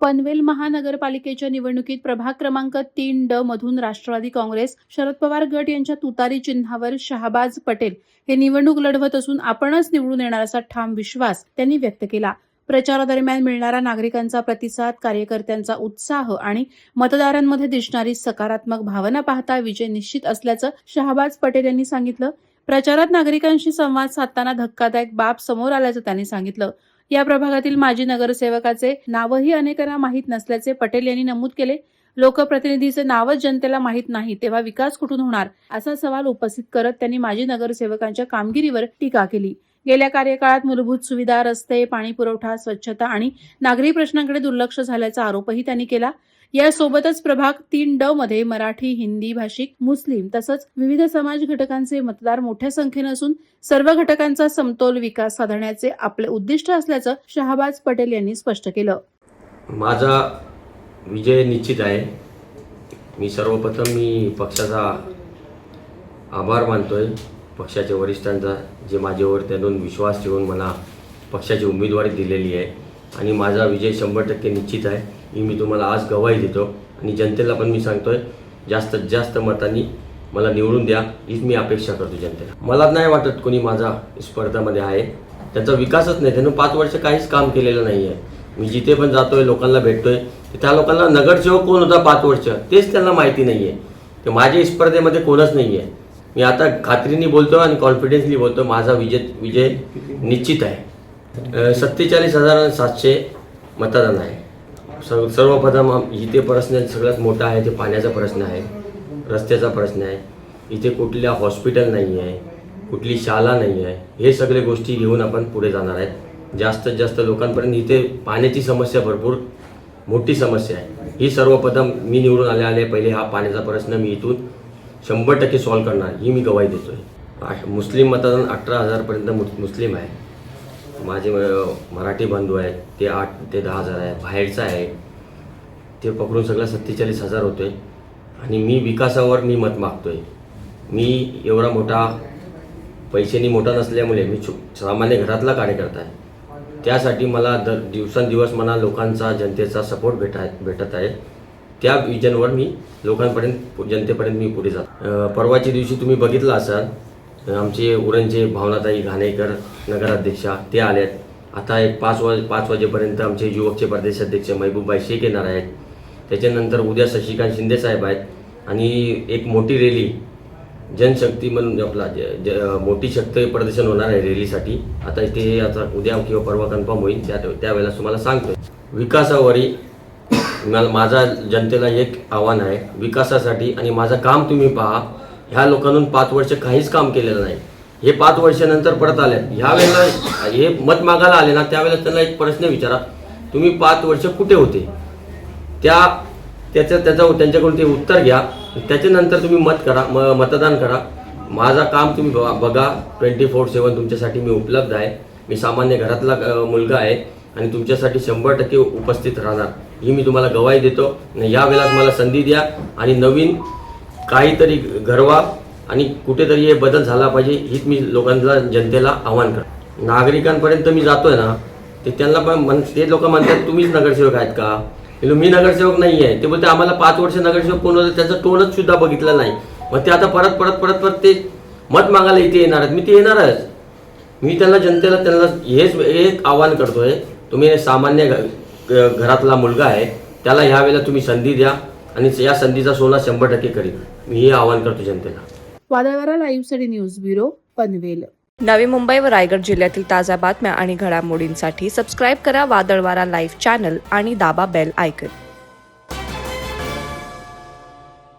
पनवेल महानगरपालिकेच्या निवडणुकीत प्रभाग क्रमांक 3D मधून राष्ट्रवादी काँग्रेस शरद पवार गट यांच्या तुतारी चिन्हावर शहाबाज पटेल हे निवडणूक लढवत असून आपणच निवडून येणार असा ठाम विश्वास त्यांनी व्यक्त केला. प्रचारादरम्यान मिळणारा नागरिकांचा प्रतिसाद, कार्यकर्त्यांचा उत्साह आणि मतदारांमध्ये दिसणारी सकारात्मक भावना पाहता विजय निश्चित असल्याचं शहाबाज पटेल यांनी सांगितलं. प्रचारात नागरिकांशी संवाद साधताना धक्कादायक बाब समोर आल्याचं त्यांनी सांगितलं. या प्रभागातील माजी नगरसेवकाचे नावही अनेकांना माहीत नसल्याचे पटेल यांनी नमूद केले. लोकप्रतिनिधीचे नावच जनतेला माहीत नाही तेव्हा विकास कुठून होणार असा सवाल उपस्थित करत त्यांनी माजी नगरसेवकांच्या कामगिरीवर टीका केली. गेल्या कार्यकाळात मूलभूत सुविधा, रस्ते, पाणी पुरवठा, स्वच्छता आणि नागरी प्रश्नांकडे दुर्लक्ष झाल्याचा आरोपही त्यांनी केला. यासोबतच प्रभाग 3D मध्ये मराठी, हिंदी भाषिक, मुस्लिम तसंच विविध समाज घटकांचे मतदार मोठ्या संख्येने असून सर्व घटकांचा समतोल विकास साधण्याचे आपले उद्दिष्ट असल्याचं शहाबाज पटेल यांनी स्पष्ट केलं. माझा विजय निश्चित आहे. मी सर्वप्रथम पक्षाचा आभार मानतोय, पक्षाच्या वरिष्ठांचा, जे माझ्यावर त्यांनी विश्वास ठेवून मला पक्षाची उमेदवारी दिलेली आहे आणि माझा विजय 100% निश्चित आहे. ही मी तुम्हाला आज गवाही देतो आणि जनतेला पण मी सांगतोय, जास्तीत जास्त मतांनी मला निवडून द्या हीच मी अपेक्षा करतो जनतेला. मला नाही वाटत कोणी माझा स्पर्धामध्ये आहे. त्याचा विकासच नाही, त्यानं 5 वर्ष काहीच काम केलेलं नाही आहे. मी जिथे पण जातोय, लोकांना भेटतोय, त्या लोकांना नगरसेवक कोण होता 5 वर्ष तेच त्यांना माहिती नाही आहे. ते माझ्या स्पर्धेमध्ये कोणच नाही आहे. मी आता खात्रीने बोलतो आणि कॉन्फिडन्सली बोलतो, माझा विजय निश्चित आहे. 47,700 मतदान आहे. सर्वप्रथम इथे प्रश्न सगळ्यात मोठा आहे ते पाण्याचा प्रश्न आहे, रस्त्याचा प्रश्न आहे. इथे कुठल्या हॉस्पिटल नाही आहे, कुठली शाळा नाही आहे. हे सगळे गोष्टी घेऊन आपण पुढे जाणार आहेत. जास्तीत जास्त लोकांपर्यंत इथे पाण्याची समस्या भरपूर मोठी समस्या आहे. ही सर्वप्रथम मी निवडून आले पहिले हा पाण्याचा प्रश्न मी इथून 100% सॉल्व्ह करणार ही मी गवाही देतोय. मुस्लिम मतदान 18,000 मुस्लिम आहे. माझे मराठी बंधू आहेत ते 8 ते 10,000 आहे. बाहेरचा आहे ते पकडून सगळं 47,000 होतोय. आणि मी विकासावर मत मागतोय. मी एवढा मोठा पैशांनी मोठा नसल्यामुळे मी सामान्य घरातला कार्यकर्ता आहे. त्यासाठी मला दिवसेंदिवस मला लोकांचा, जनतेचा सपोर्ट भेटत आहे. त्या विजनवर मी लोकांपर्यंत, जनतेपर्यंत मी पुढे जातो. परवाच्या दिवशी तुम्ही बघितलं असाल, आमचे उरणचे भावनाताई घाणेकर नगराध्यक्षा ते आलेत. आता एक 5 वाजेपर्यंत आमचे युवकचे प्रदेशाध्यक्ष महबूबबाई शेख येणार आहेत. त्याच्यानंतर उद्या शशिकांत शिंदे साहेब आहेत आणि एक मोठी रॅली जनशक्ती म्हणून आपला मोठी शक्ती प्रदर्शन होणार आहे रॅलीसाठी. आता उद्या किंवा परवा कन्फर्म होईल, त्यावेळेला तुम्हाला सांगतोय. विकासावरी माझा जनतेला एक आव्हान आहे, विकासासाठी आणि माझं काम तुम्ही पहा. ह्या लोकांनी 5 वर्ष काहीच काम केलेलं नाही. हे 5 वर्षानंतर परत आले. ह्या वेळेला हे मत मागायला आले ना, त्यावेळेला त्यांना एक प्रश्न विचारा, तुम्ही 5 वर्ष कुठे होते? त्यांच्याकडून ते उत्तर घ्या. त्याच्यानंतर तुम्ही मतदान करा. माझा काम तुम्ही बघा. 24/7 तुमच्यासाठी मी उपलब्ध आहे. मी सामान्य घरातला मुलगा आहे आणि तुमच्यासाठी 100% उपस्थित राहणार ही मी तुम्हाला गवाही देतो. या वेळेला मला संधी द्या आणि नवीन काहीतरी घडवा आणि कुठेतरी हे बदल झाला पाहिजे हीच मी लोकांना, जनतेला आव्हान करतो. नागरिकांपर्यंत मी जातोय ना, ते त्यांना पण ते लोक म्हणतात तुम्हीच नगरसेवक आहेत का? मी नगरसेवक नाही आहे. ते बोलते आम्हाला 5 वर्ष नगरसेवक कोण होतं त्याचं टोनच सुद्धा बघितलं नाही. मग ते आता परत ते मत मागायला इथे येणार आहेत. मी ते येणारच. मी जनतेला हेच एक आव्हान करतोय, तुम्ही सामान्य घरातला मुलगा आहे, त्याला ह्या वेळेला तुम्ही संधी द्या आणि या संधीचा सोना 100% करीन. मी हे आवाहन करतो जनतेला. वादळवारा लाईव्हसाठी न्यूज ब्युरो, पनवेल. नवी मुंबई व रायगड जिल्ह्यातील ताज्या बातम्या आणि घडामोडींसाठी सबस्क्राईब करा वादळवारा लाईव्ह चॅनल आणि दाबा बेल आयकॉन.